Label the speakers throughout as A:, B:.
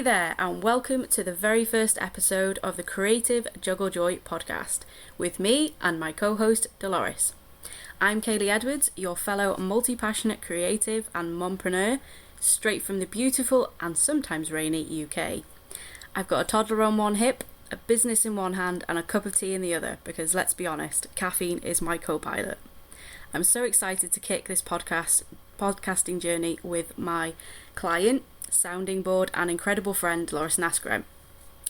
A: Hey there, and welcome to the very first episode of the Creative Juggle Joy podcast with me and my co-host Delores. I'm Kaylie Edwards, your fellow multi-passionate creative and mompreneur, straight from the beautiful and sometimes rainy UK. I've got a toddler on one hip, a business in one hand, and a cup of tea in the other, because let's be honest, caffeine is my co-pilot. I'm so excited to kick this podcasting journey with my client, sounding board, and incredible friend Delores Naskrent.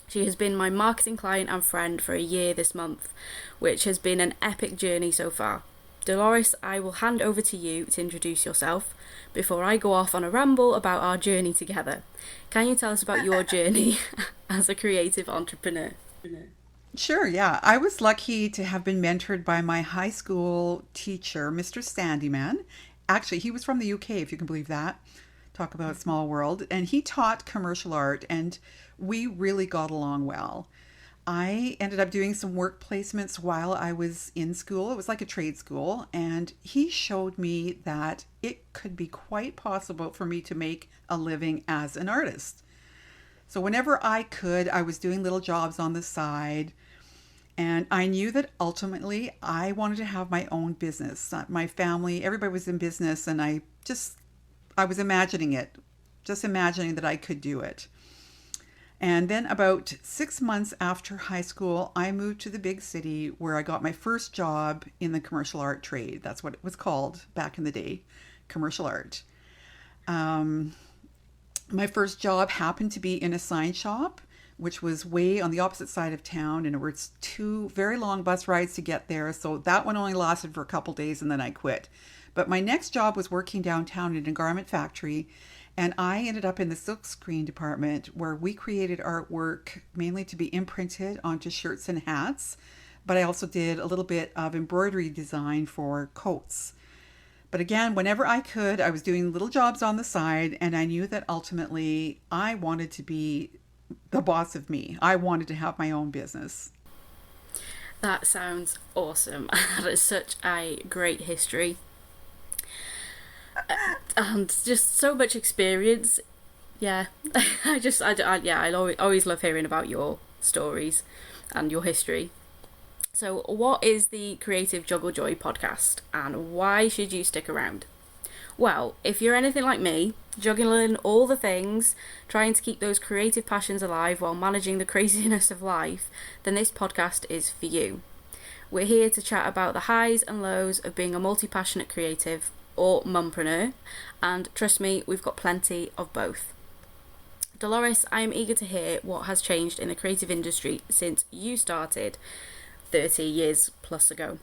A: She has been my marketing client and friend for a year this month, which has been an epic journey so far. Delores, I will hand over to you to introduce yourself before I go off on a ramble about our journey together. Can you tell us about your journey as a creative entrepreneur?
B: Sure, yeah. I was lucky to have been mentored by my high school teacher, Mr. Sandyman. Actually, he was from the UK, if you can believe that. Talk about a small world. And he taught commercial art, and we really got along well. I ended up doing some work placements while I was in school. It was like a trade school, and he showed me that it could be quite possible for me to make a living as an artist. So whenever I could, I was doing little jobs on the side, and I knew that ultimately I wanted to have my own business. My family, everybody was in business, and I was imagining it, just imagining that I could do it. And then about 6 months after high school, I moved to the big city where I got my first job in the commercial art trade. That's what it was called back in the day, commercial art. My first job happened to be in a sign shop, which was way on the opposite side of town, and it was 2 very long bus rides to get there. So that one only lasted for a couple days, and then I quit. But my next job was working downtown in a garment factory, and I ended up in the silkscreen department where we created artwork mainly to be imprinted onto shirts and hats, but I also did a little bit of embroidery design for coats. But again, whenever I could, I was doing little jobs on the side, and I knew that ultimately I wanted to be the boss of me. I wanted to have my own business.
A: That sounds awesome. That is such a great history. And just so much experience. Yeah, I always love hearing about your stories and your history. So what is the Creative Juggle Joy podcast, and why should you stick around? Well, if you're anything like me, juggling all the things, trying to keep those creative passions alive while managing the craziness of life, then this podcast is for you. We're here to chat about the highs and lows of being a multi-passionate creative or mumpreneur, and trust me, we've got plenty of both. Delores, I am eager to hear what has changed in the creative industry since you started 30 years plus ago.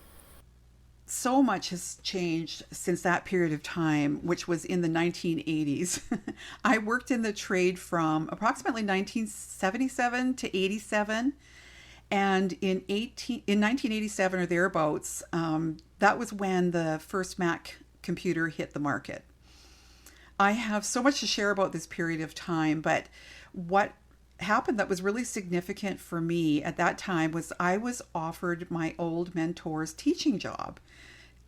B: So much has changed since that period of time, which was in the 1980s. I worked in the trade from approximately 1977 to 87. And in 1987 or thereabouts, that was when the first Mac computer hit the market. I have so much to share about this period of time, but what happened that was really significant for me at that time was I was offered my old mentor's teaching job.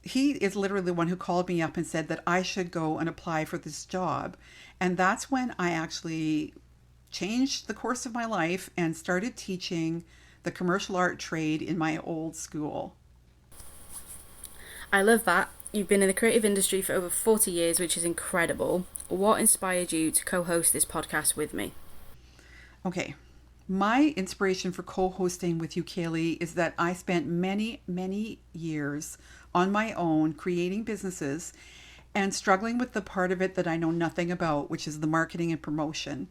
B: He is literally the one who called me up and said that I should go and apply for this job. And that's when I actually changed the course of my life and started teaching the commercial art trade in my old school.
A: I love that. You've been in the creative industry for over 40 years, which is incredible. What inspired you to co-host this podcast with me?
B: Okay, my inspiration for co-hosting with you, Kaylie, is that I spent many, many years on my own creating businesses and struggling with the part of it that I know nothing about, which is the marketing and promotion.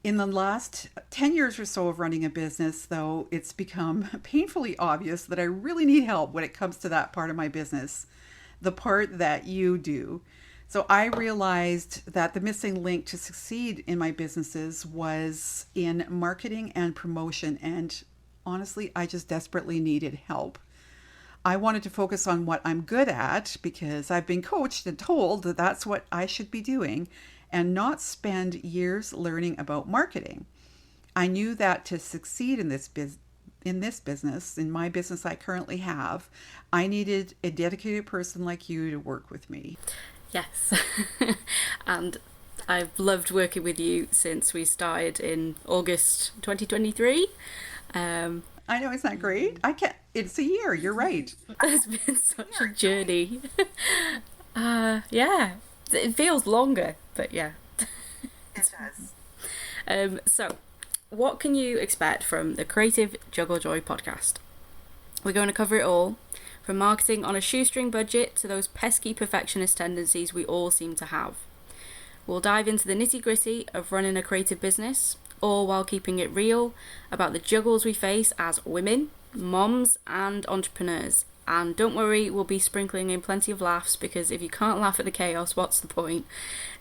B: In the last 10 years or so of running a business, though, it's become painfully obvious that I really need help when it comes to that part of my business, the part that you do. So I realized that the missing link to succeed in my businesses was in marketing and promotion. And honestly, I just desperately needed help. I wanted to focus on what I'm good at because I've been coached and told that that's what I should be doing, and not spend years learning about marketing. I knew that to succeed in this business, in my business I currently have, I needed a dedicated person like you to work with me.
A: Yes. And I've loved working with you since we started in August 2023.
B: I know, isn't that great? I can't. It's a year. You're right.
A: It's been such a journey. Yeah, it feels longer, but yeah.
B: It does.
A: So, what can you expect from the Creative Juggle Joy podcast? We're going to cover it all, from marketing on a shoestring budget to those pesky perfectionist tendencies we all seem to have. We'll dive into the nitty-gritty of running a creative business, all while keeping it real about the juggles we face as women, moms, and entrepreneurs. And don't worry, we'll be sprinkling in plenty of laughs, because if you can't laugh at the chaos, what's the point?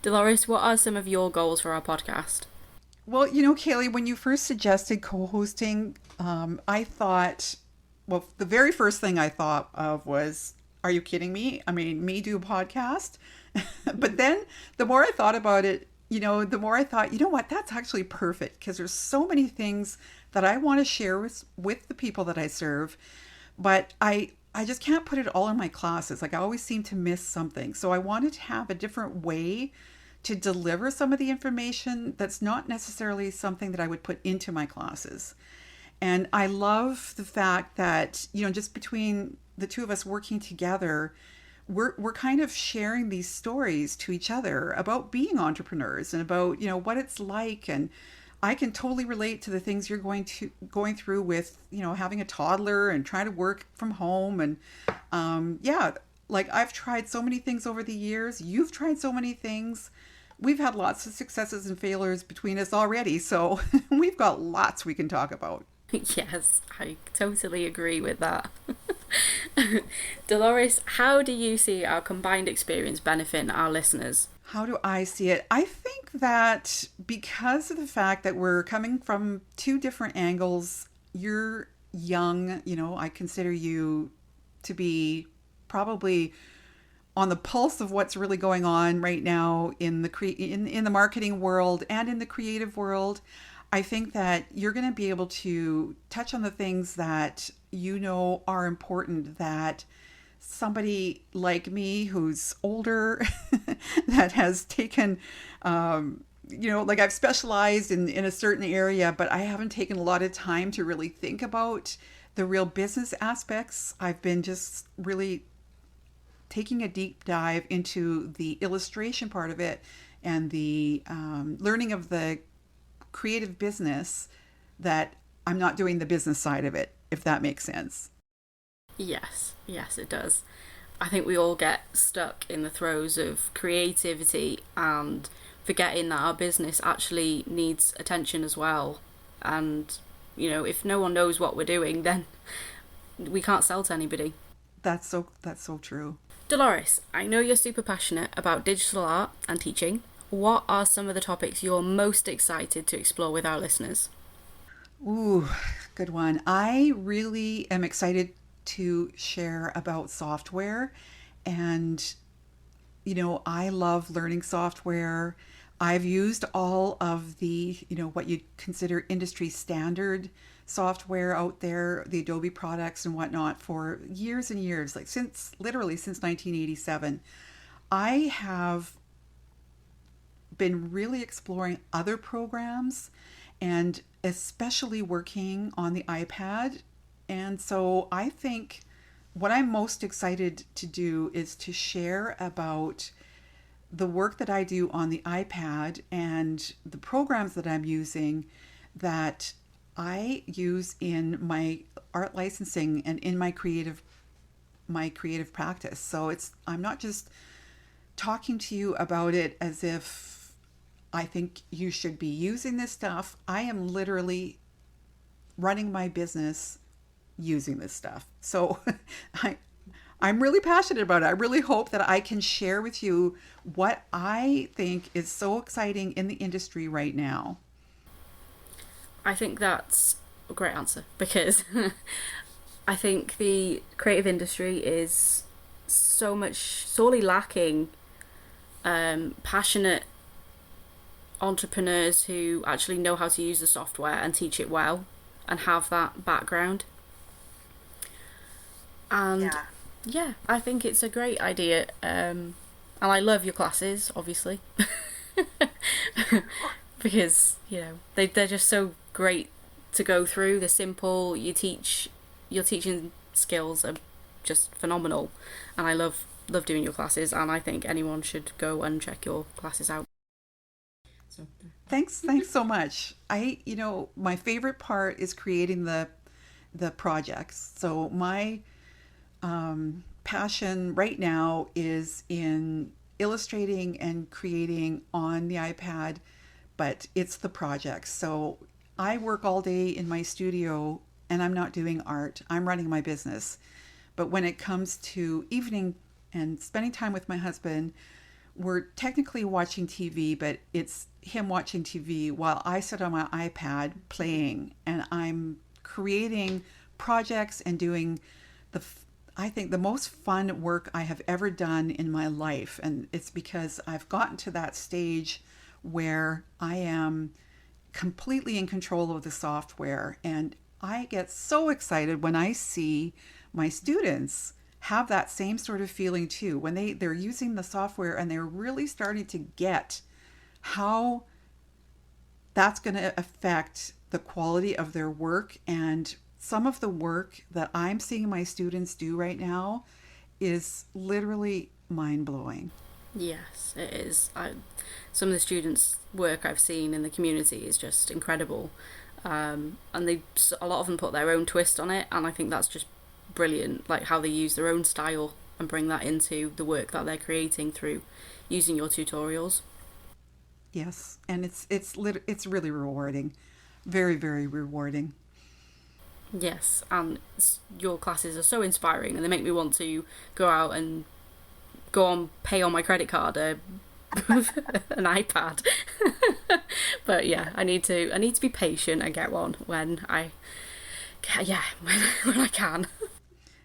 A: Delores, what are some of your goals for our podcast?
B: Well, Kaylie, when you first suggested co-hosting, I thought, well, the very first thing I thought of was, are you kidding me? I mean, me do a podcast? But then the more I thought about it, the more I thought, you know what, that's actually perfect, because there's so many things that I want to share with the people that I serve, but I just can't put it all in my classes. Like, I always seem to miss something. So I wanted to have a different way to deliver some of the information that's not necessarily something that I would put into my classes. And I love the fact that, just between the two of us working together, we're kind of sharing these stories to each other about being entrepreneurs and about, what it's like. And I can totally relate to the things you're going through with, having a toddler and trying to work from home. And yeah, like, I've tried so many things over the years. You've tried so many things. We've had lots of successes and failures between us already. So we've got lots we can talk about.
A: Yes, I totally agree with that. Delores, how do you see our combined experience benefiting our listeners?
B: How do I see it? I think that because of the fact that we're coming from two different angles, you're young, I consider you to be probably on the pulse of what's really going on right now in the marketing world and in the creative world. I think that you're going to be able to touch on the things that are important, that somebody like me who's older that has taken like, I've specialized in a certain area, but I haven't taken a lot of time to really think about the real business aspects. I've been just really taking a deep dive into the illustration part of it and the learning of the creative business, that I'm not doing the business side of it, if that makes sense.
A: Yes, it does. I think we all get stuck in the throes of creativity and forgetting that our business actually needs attention as well. And, if no one knows what we're doing, then we can't sell to anybody.
B: That's so true.
A: Delores, I know you're super passionate about digital art and teaching. What are some of the topics you're most excited to explore with our listeners?
B: Ooh, good one. I really am excited to share about software. And, I love learning software. I've used all of the, what you'd consider industry standard software out there, the Adobe products and whatnot, for years and years, like literally since 1987. I have been really exploring other programs, and especially working on the iPad. And so I think what I'm most excited to do is to share about the work that I do on the iPad and the programs that I'm using, that I use in my art licensing and in my creative practice. So I'm not just talking to you about it as if I think you should be using this stuff. I am literally running my business using this stuff. So I'm really passionate about it. I really hope that I can share with you what I think is so exciting in the industry right now.
A: I think that's a great answer, because I think the creative industry is sorely lacking passionate entrepreneurs who actually know how to use the software and teach it well and have that background. And yeah, I think it's a great idea. And I love your classes, obviously. because they're just so great to go through. They're simple. Your teaching skills are just phenomenal, and I love doing your classes, and I think anyone should go and check your classes out.
B: So thanks so much. My favorite part is creating the projects. So my passion right now is in illustrating and creating on the iPad, but it's the projects. So I work all day in my studio and I'm not doing art. I'm running my business. But when it comes to evening and spending time with my husband, we're technically watching TV, but it's him watching TV while I sit on my iPad playing, and I'm creating projects and doing I think the most fun work I have ever done in my life. And it's because I've gotten to that stage where I am completely in control of the software, and I get so excited when I see my students have that same sort of feeling too, when they're using the software and they're really starting to get how that's going to affect the quality of their work. And some of the work that I'm seeing my students do right now is literally mind-blowing.
A: Yes, it is. Some of the students' work I've seen in the community is just incredible, and a lot of them put their own twist on it, and I think that's just brilliant, like how they use their own style and bring that into the work that they're creating through using your tutorials.
B: Yes, and it's really rewarding, very, very rewarding.
A: Yes, and your classes are so inspiring, and they make me want to go out and pay on my credit card an iPad. But yeah, I need to be patient and get one when I can.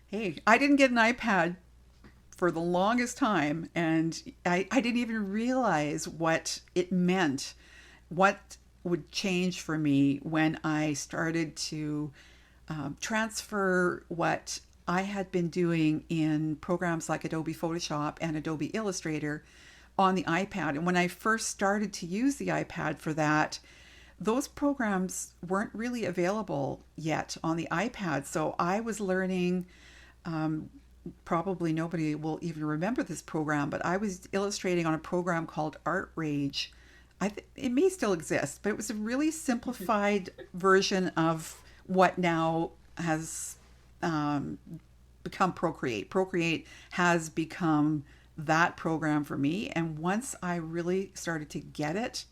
B: Hey, I didn't get an iPad for the longest time, and I didn't even realize what it meant, what would change for me when I started to transfer what I had been doing in programs like Adobe Photoshop and Adobe Illustrator on the iPad. And when I first started to use the iPad for that, those programs weren't really available yet on the iPad. So I was learning, probably nobody will even remember this program, but I was illustrating on a program called Art Rage. It may still exist, but it was a really simplified version of what now has become Procreate. Procreate has become that program for me. And once I really started to get it,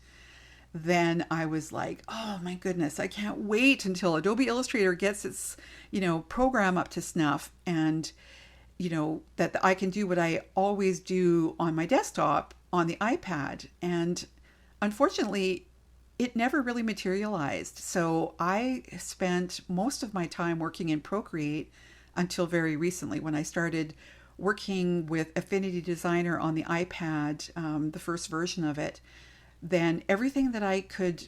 B: then I was like, oh my goodness, I can't wait until Adobe Illustrator gets its, program up to snuff, and, that I can do what I always do on my desktop on the iPad. And unfortunately, it never really materialized. So I spent most of my time working in Procreate until very recently, when I started working with Affinity Designer on the iPad, the first version of it. Then everything that I could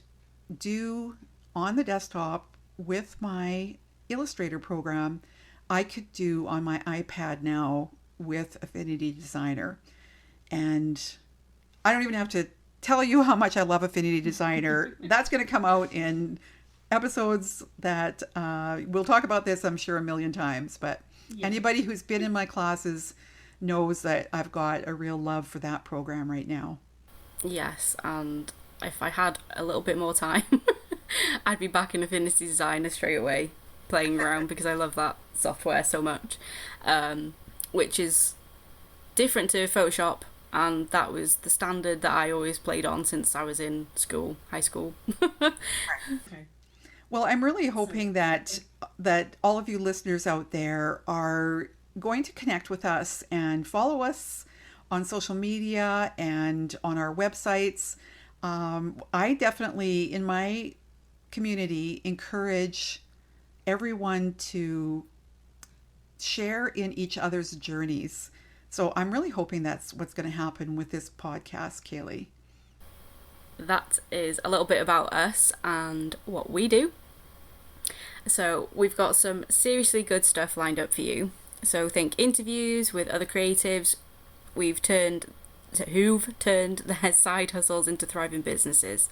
B: do on the desktop with my Illustrator program, I could do on my iPad now with Affinity Designer. And I don't even have to tell you how much I love Affinity Designer. That's going to come out in episodes that we'll talk about this, I'm sure, a million times. But anybody who's been in my classes knows that I've got a real love for that program right now.
A: Yes, and if I had a little bit more time, I'd be back in Affinity Designer straight away, playing around, because I love that software so much, which is different to Photoshop, and that was the standard that I always played on since I was in high school.
B: Okay. Well, I'm really hoping that all of you listeners out there are going to connect with us and follow us on social media and on our websites. I definitely, in my community, encourage everyone to share in each other's journeys. So I'm really hoping that's what's going to happen with this podcast, Kaylie.
A: That is a little bit about us and what we do. So we've got some seriously good stuff lined up for you. So think interviews with other creatives. We've turned who've turned their side hustles into thriving businesses.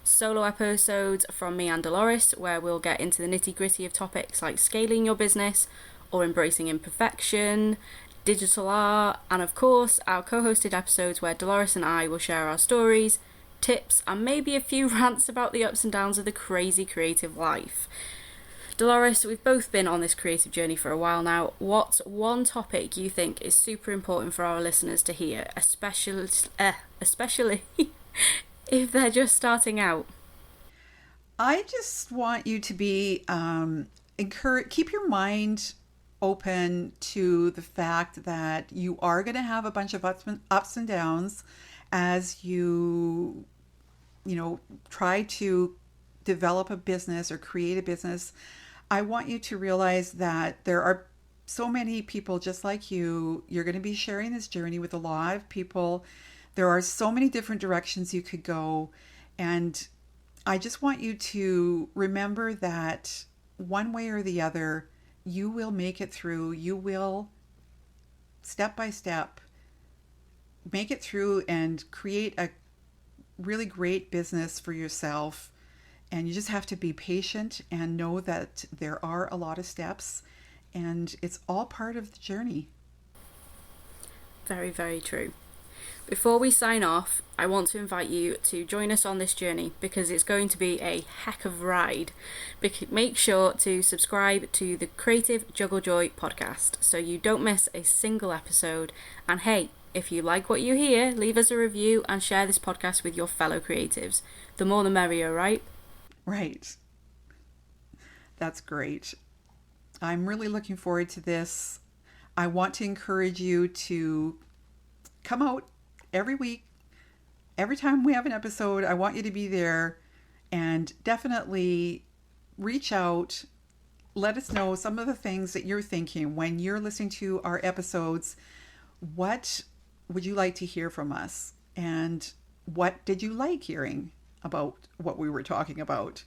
A: Solo episodes from me and Delores, where we'll get into the nitty-gritty of topics like scaling your business or embracing imperfection, digital art, and of course our co-hosted episodes where Delores and I will share our stories, tips, and maybe a few rants about the ups and downs of the crazy creative life. Delores, we've both been on this creative journey for a while now. What's one topic you think is super important for our listeners to hear, especially if they're just starting out?
B: I just want you to be keep your mind open to the fact that you are going to have a bunch of ups and downs as you try to develop a business or create a business. I want you to realize that there are so many people just like you. You're going to be sharing this journey with a lot of people. There are so many different directions you could go. And I just want you to remember that one way or the other, you will make it through. You will, step by step, make it through and create a really great business for yourself. And you just have to be patient and know that there are a lot of steps and it's all part of the journey.
A: Very, very true. Before we sign off, I want to invite you to join us on this journey because it's going to be a heck of a ride. Make sure to subscribe to the Creative Juggle Joy podcast so you don't miss a single episode. And hey, if you like what you hear, leave us a review and share this podcast with your fellow creatives. The more the merrier, right?
B: Right. That's great. I'm really looking forward to this. I want to encourage you to come out every week. Every time we have an episode, I want you to be there and definitely reach out. Let us know some of the things that you're thinking when you're listening to our episodes. What would you like to hear from us? And what did you like hearing about what we were talking about?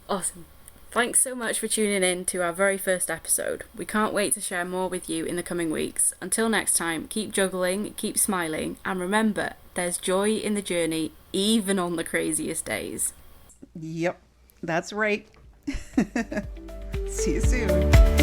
A: Awesome. Thanks so much for tuning in to our very first episode. We can't wait to share more with you in the coming weeks. Until next time, keep juggling, keep smiling, and remember, there's joy in the journey, even on the craziest days.
B: Yep, that's right. See you soon.